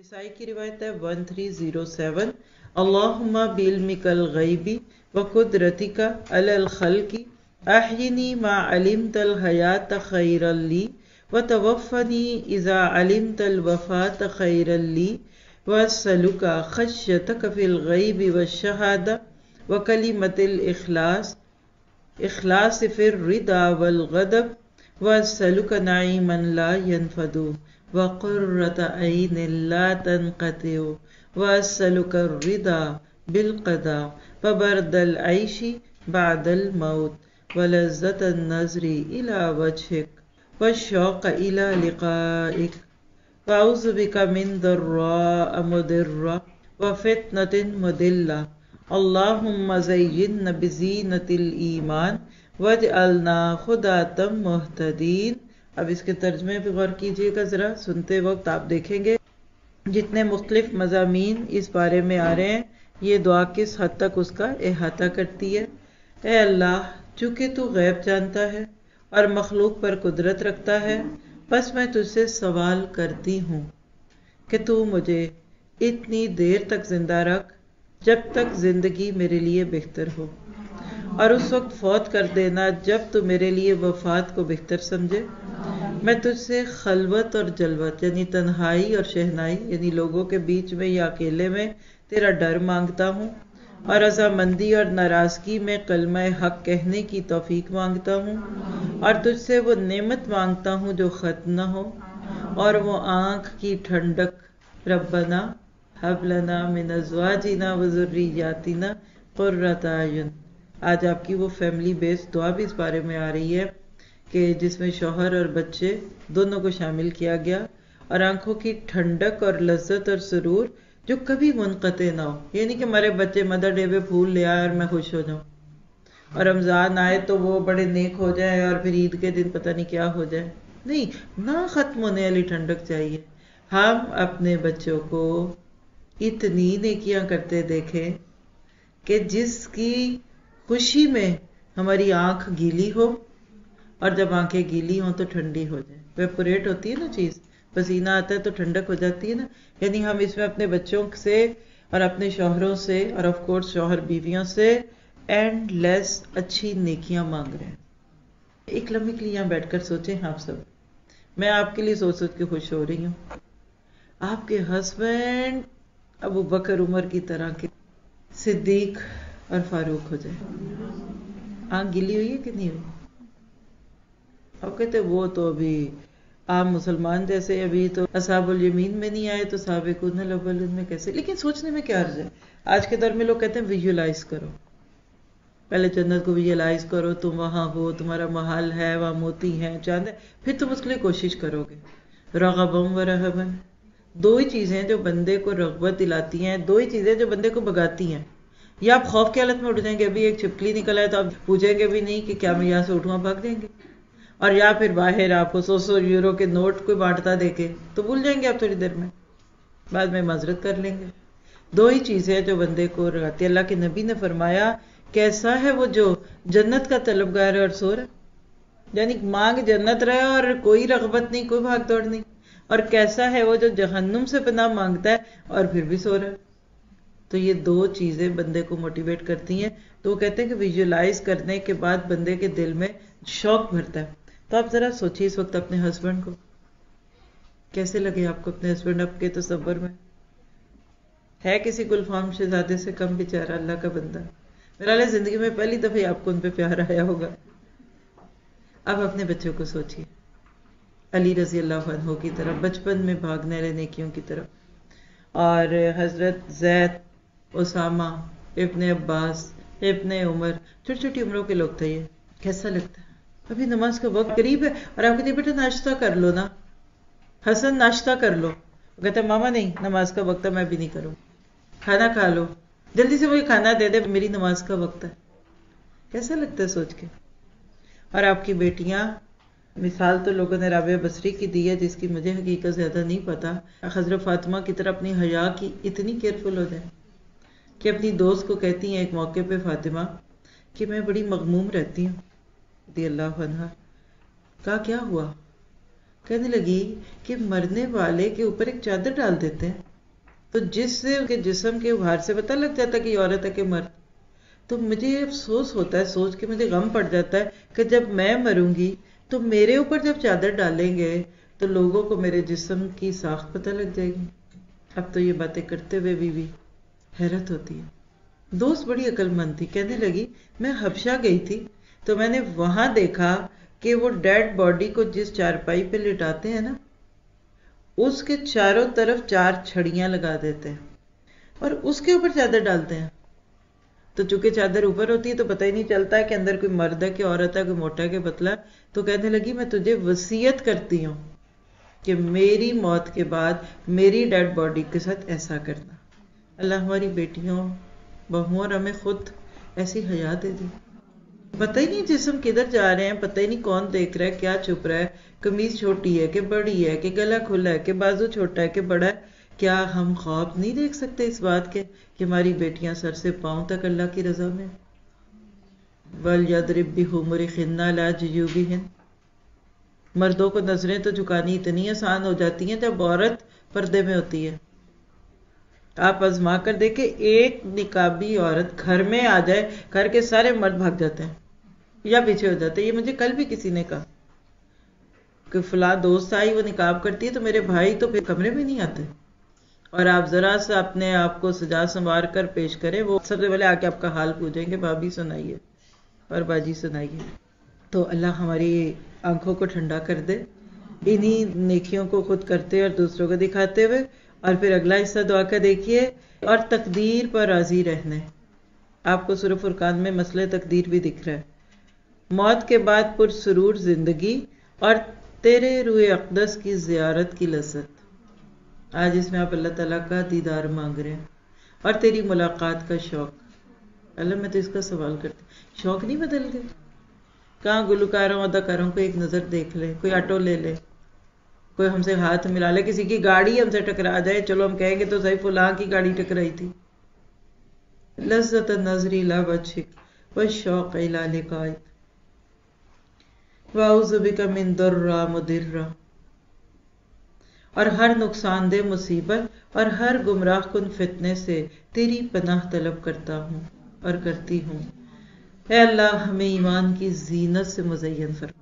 نسائی کی روایت ہے 1307 اللہم بعلمکل غیبی وقدرتک علی الخلق احینی ما علمت الحیات خیرا لی وتوفنی اذا علمت الوفاة خیرا لی واسألک خشیتک فی الغیب والشہادہ وکلمت الاخلاص اخلاص فی الرضا والغضب واسألک نعیما لا ینفد وقرۃ عین لا تنقطع واسألک الرضا بالقضاء وبرد العیش بعد الموت ولذۃ النظر الی وجہک والشوق الی لقائک واعوذ بک من ضراء مضرہ وفتنۃ مضلہ اللہم زیننا بزینۃ الایمان واجعلنا ھداۃ مہتدین۔ اب اس کے ترجمے پہ غور کیجیے گا ذرا، سنتے وقت آپ دیکھیں گے جتنے مختلف مضامین اس بارے میں آ رہے ہیں یہ دعا کس حد تک اس کا احاطہ کرتی ہے۔ اے اللہ، چونکہ تو غیب جانتا ہے اور مخلوق پر قدرت رکھتا ہے، بس میں تجھ سے سوال کرتی ہوں کہ تو مجھے اتنی دیر تک زندہ رکھ جب تک زندگی میرے لیے بہتر ہو، اور اس وقت فوت کر دینا جب تو میرے لیے وفات کو بہتر سمجھے۔ میں تجھ سے خلوت اور جلوت یعنی تنہائی اور شہنائی یعنی لوگوں کے بیچ میں یا اکیلے میں تیرا ڈر مانگتا ہوں، اور رضامندی اور ناراضگی میں کلمہ حق کہنے کی توفیق مانگتا ہوں، اور تجھ سے وہ نعمت مانگتا ہوں جو ختم نہ ہو، اور وہ آنکھ کی ٹھنڈک ربنا ہب لنا من ازواجنا وذریاتنا قرۃ اعین۔ آج آپ کی وہ فیملی بیسڈ دعا بھی اس بارے میں آ رہی ہے کہ جس میں شوہر اور بچے دونوں کو شامل کیا گیا، اور آنکھوں کی ٹھنڈک اور لذت اور سرور جو کبھی منقطع نہ ہو، یہ نہیں کہ ہمارے بچے مدر ڈے پہ پھول لے آئے اور میں خوش ہو جاؤں، اور رمضان آئے تو وہ بڑے نیک ہو جائیں اور پھر عید کے دن پتہ نہیں کیا ہو جائے، نہیں، نہ ختم ہونے والی ٹھنڈک چاہیے۔ ہم اپنے بچوں کو اتنی نیکیاں کرتے دیکھیں کہ جس کی خوشی میں ہماری آنکھ گیلی ہو، اور جب آنکھیں گیلی ہوں تو ٹھنڈی ہو جائے، ویپوریٹ ہوتی ہے نا چیز، پسینہ آتا ہے تو ٹھنڈک ہو جاتی ہے نا، یعنی ہم اس میں اپنے بچوں سے اور اپنے شوہروں سے اور آف کورس شوہر بیویوں سے اینڈ لیس اچھی نیکیاں مانگ رہے ہیں۔ ایک لمحے کے لیے یہاں بیٹھ کر سوچیں آپ سب، میں آپ کے لیے سوچ سوچ کے خوش ہو رہی ہوں، آپ کے ہسبینڈ ابو بکر عمر کی طرح کے صدیق اور فاروق ہو جائے، آنکھ گلی ہوئی ہے کہ نہیں ہوئی؟ آپ کہتے وہ تو ابھی عام مسلمان جیسے، ابھی تو اصحاب الیمین میں نہیں آئے تو سابقون الاولون میں کیسے؟ لیکن سوچنے میں کیا عرض ہے؟ آج کے دور میں لوگ کہتے ہیں ویژولائز کرو، پہلے جنت کو ویژولائز کرو، تم وہاں ہو، تمہارا محل ہے، وہاں موتی ہیں، چاند ہے، پھر تم اس کے لیے کوشش کرو گے۔ رغبم و رہبن، دو ہی چیزیں جو بندے کو رغبت دلاتی ہیں، دو ہی چیزیں جو بندے کو بگاتی ہیں، یا آپ خوف کی حالت میں اٹھ جائیں گے، ابھی ایک چھپکلی نکل آئے تو آپ پوچھیں گے بھی نہیں کہ کیا میں یہاں سے اٹھوں، بھاگ جائیں گے، اور یا پھر باہر آپ کو 100 یورو کے نوٹ کوئی بانٹتا دیکھے تو بھول جائیں گے آپ تھوڑی دیر میں، بعد میں معذرت کر لیں گے۔ دو ہی چیزیں جو بندے کو رغاتی، اللہ کے نبی نے فرمایا کیسا ہے وہ جو جنت کا طلبگار ہے اور سو رہا ہے، یعنی مانگ جنت رہے اور کوئی رغبت نہیں، کوئی بھاگ دوڑ نہیں، اور کیسا ہے وہ جو جہنم سے پناہ مانگتا ہے اور پھر بھی سو رہا ہے۔ تو یہ دو چیزیں بندے کو موٹیویٹ کرتی ہیں، تو وہ کہتے ہیں کہ ویژولائز کرنے کے بعد بندے کے دل میں شوق بھرتا ہے۔ تو آپ ذرا سوچیے اس وقت اپنے ہسبینڈ کو، کیسے لگے آپ کو اپنے ہسبینڈ آپ کے تصور میں؟ ہے کسی گلفام شہزادے سے کم بیچارہ اللہ کا بندہ؟ میرا لئے زندگی میں پہلی دفعہ آپ کو ان پہ پیار آیا ہوگا۔ اب اپنے بچوں کو سوچیے، علی رضی اللہ عنہ کی طرف بچپن میں بھاگنے والے نیکیوں کی طرف، اور حضرت زید، اسامہ، ابن عباس، ابن عمر، چھوٹی چھوٹی عمروں کے لوگ تھے، یہ کیسا لگتا ہے؟ ابھی نماز کا وقت قریب ہے اور آپ کہتے ہیں بیٹا ناشتہ کر لو نا، حسن ناشتہ کر لو، وہ کہتا ہے ماما نہیں، نماز کا وقت ہے، میں بھی نہیں کروں، کھانا کھا لو، جلدی سے مجھے کھانا دے دے، میری نماز کا وقت ہے۔ کیسا لگتا ہے سوچ کے؟ اور آپ کی بیٹیاں، مثال تو لوگوں نے رابعہ بصری کی دی ہے جس کی مجھے حقیقت زیادہ نہیں پتا، حضرت فاطمہ کی طرح اپنی حیا کی اتنی کیئرفل ہو جائیں کہ اپنی دوست کو کہتی ہیں ایک موقع پہ فاطمہ کہ میں بڑی مغموم رہتی ہوں، رضی اللہ عنہ۔ کہا کیا ہوا؟ کہنے لگی کہ مرنے والے کے اوپر ایک چادر ڈال دیتے ہیں تو جس سے ان کے جسم کے ابھار سے پتہ لگ جاتا ہے کہ یہ عورت ہے کہ مرد. تو مجھے افسوس ہوتا ہے سوچ کے، مجھے غم پڑ جاتا ہے کہ جب میں مروں گی تو میرے اوپر جب چادر ڈالیں گے تو لوگوں کو میرے جسم کی ساخت پتہ لگ جائے گی. اب تو یہ باتیں کرتے ہوئے بھی حیرت ہوتی ہے. دوست بڑی عقل مند تھی، کہنے لگی میں حبشہ گئی تھی تو میں نے وہاں دیکھا کہ وہ ڈیڈ باڈی کو جس چارپائی پہ لٹاتے ہیں نا، اس کے چاروں طرف 4 چھڑیاں لگا دیتے ہیں اور اس کے اوپر چادر ڈالتے ہیں. تو چونکہ چادر اوپر ہوتی ہے تو پتہ ہی نہیں چلتا ہے کہ اندر کوئی مرد ہے کہ عورت ہے، کوئی موٹا ہے کہ پتلا. تو کہنے لگی میں تجھے وصیت کرتی ہوں کہ میری موت کے بعد میری ڈیڈ باڈی کے ساتھ ایسا کرنا. اللہ ہماری بیٹیوں بہوؤں اور ہمیں خود ایسی حیات دے دی. پتہ ہی نہیں جسم کدھر جا رہے ہیں، پتہ ہی نہیں کون دیکھ رہا ہے، کیا چھپ رہا ہے، قمیض چھوٹی ہے کہ بڑی ہے کہ گلا کھلا ہے کہ بازو چھوٹا ہے کہ بڑا ہے. کیا ہم خواب نہیں دیکھ سکتے اس بات کے کہ ہماری بیٹیاں سر سے پاؤں تک اللہ کی رضا میں؟ وَلْيَضْرِبْ بِخُمُرِهِنَّ عَلَىٰ جُيُوبِهِنَّ. مردوں کو نظریں تو جھکانی اتنی آسان ہو جاتی ہیں جب عورت پردے میں ہوتی ہے. آپ آزما کر دیکھیں، ایک نقابی عورت گھر میں آ جائے، گھر کے سارے مرد بھاگ جاتے ہیں یا پیچھے ہو جاتے ہیں. یہ مجھے کل بھی کسی نے کہا کہ فلاں دوست آئی وہ نقاب کرتی ہے تو میرے بھائی تو پھر کمرے میں نہیں آتے. اور آپ ذرا سا اپنے آپ کو سجا سنوار کر پیش کریں، وہ سب سے پہلے آ کے آپ کا حال پوچھیں گے بھابھی سنائیے اور باجی سنائیے. تو اللہ ہماری آنکھوں کو ٹھنڈا کر دے انہی نیکیوں کو خود کرتے اور دوسروں کو دکھاتے ہوئے. اور پھر اگلا حصہ دعا کا دیکھیے، اور تقدیر پر راضی رہنے. آپ کو سورہ فرقان میں مسئلہ تقدیر بھی دکھ رہا ہے. موت کے بعد پرسرور زندگی اور تیرے روح اقدس کی زیارت کی لذت. آج اس میں آپ اللہ تعالیٰ کا دیدار مانگ رہے ہیں اور تیری ملاقات کا شوق. اللہ میں تو اس کا سوال کرتی، شوق نہیں بدل گئے؟ کہاں گلوکاروں اداکاروں کو ایک نظر دیکھ لے، کوئی آٹو لے لے، کوئی ہم سے ہاتھ ملا لے، کسی کی گاڑی ہم سے ٹکرا جائے، چلو ہم کہیں گے تو صحیح فلاں کی گاڑی ٹکرائی تھی. لذت النظر الی وجہک والشوق الی لقائک واعوذ بک من ضرہ مضرہ. اور ہر نقصان دہ مصیبت اور ہر گمراہ کن فتنے سے تیری پناہ طلب کرتا ہوں اور کرتی ہوں. اے اللہ ہمیں ایمان کی زینت سے مزین فرما.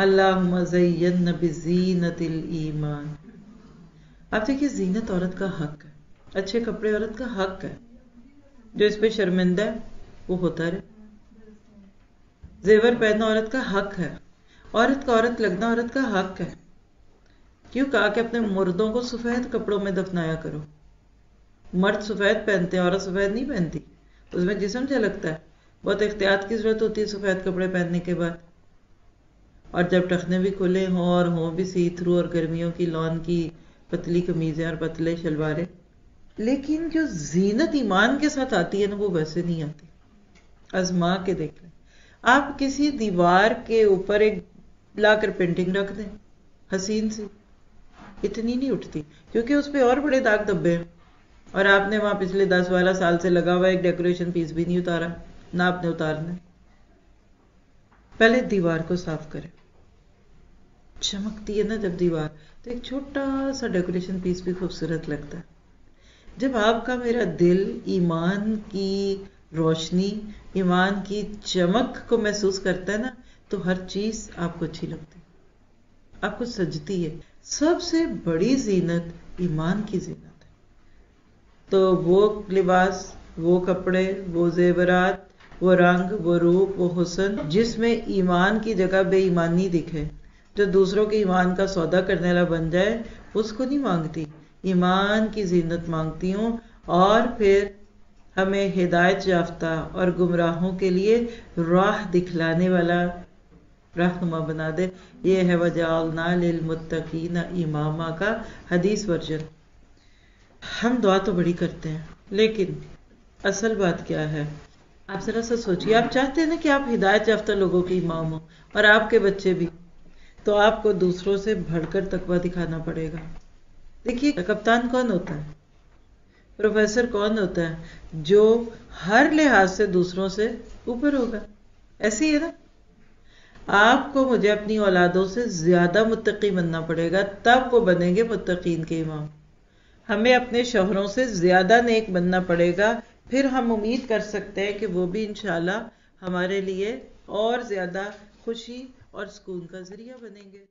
اللہم زیننا بزینت الایمان. آپ دیکھیے زینت عورت کا حق ہے، اچھے کپڑے عورت کا حق ہے. جو اس پہ شرمندہ ہے وہ ہوتا رہے. زیور پہننا عورت کا حق ہے. عورت کا عورت لگنا عورت کا حق ہے. کیوں کہا کہ اپنے مردوں کو سفید کپڑوں میں دفنایا کرو. مرد سفید پہنتے ہیں، عورت سفید نہیں پہنتی، اس میں جسم جھلکتا ہے. بہت احتیاط کی ضرورت ہوتی ہے سفید کپڑے پہننے کے بعد. اور جب ٹخنے بھی کھلے ہوں اور ہوں بھی سی تھرو، اور گرمیوں کی لان کی پتلی قمیضیں اور پتلے شلواریں. لیکن جو زینت ایمان کے ساتھ آتی ہے نا وہ ویسے نہیں آتی. آزما کے دیکھ لیں. آپ کسی دیوار کے اوپر ایک لا کر پینٹنگ رکھ دیں حسین سی، اتنی نہیں اٹھتی کیونکہ اس پہ اور بڑے داغ دبے ہیں. اور آپ نے وہاں پچھلے 10-12 سال سے لگا ہوا ایک ڈیکوریشن پیس بھی نہیں اتارا، نہ آپ نے اتارنا. پہلے دیوار کو صاف کریں. چمکتی ہے نا جب دیوار تو ایک چھوٹا سا ڈیکوریشن پیس بھی خوبصورت لگتا ہے. جب آپ کا میرا دل ایمان کی روشنی، ایمان کی چمک کو محسوس کرتا ہے نا تو ہر چیز آپ کو اچھی لگتی ہے، آپ کو سجتی ہے. سب سے بڑی زینت ایمان کی زینت ہے. تو وہ لباس، وہ کپڑے، وہ زیورات، وہ رنگ، وہ روپ، وہ حسن جس میں ایمان کی جگہ بے ایمانی دکھے، جو دوسروں کے ایمان کا سودا کرنے والا بن جائے، اس کو نہیں مانگتی. ایمان کی زینت مانگتی ہوں. اور پھر ہمیں ہدایت یافتہ اور گمراہوں کے لیے راہ دکھلانے والا رہنما بنا دے. یہ ہے وَجَعَلْنَا لِلْمُتَّقِينَ إِمَامًا کا حدیث ورژن. ہم دعا تو بڑی کرتے ہیں لیکن اصل بات کیا ہے؟ آپ ذرا سا سوچیے. آپ چاہتے ہیں نا کہ آپ ہدایت یافتہ لوگوں کے امام ہوں اور آپ کے بچے بھی، تو آپ کو دوسروں سے بڑھ کر تقویٰ دکھانا پڑے گا. دیکھیے کپتان کون ہوتا ہے، پروفیسر کون ہوتا ہے؟ جو ہر لحاظ سے دوسروں سے اوپر ہوگا. ایسی ہے نا. آپ کو مجھے اپنی اولادوں سے زیادہ متقی بننا پڑے گا، تب وہ بنیں گے متقین کے امام. ہمیں اپنے شوہروں سے زیادہ نیک بننا پڑے گا، پھر ہم امید کر سکتے ہیں کہ وہ بھی انشاءاللہ ہمارے لیے اور زیادہ خوشی اور سکون کا ذریعہ بنیں گے۔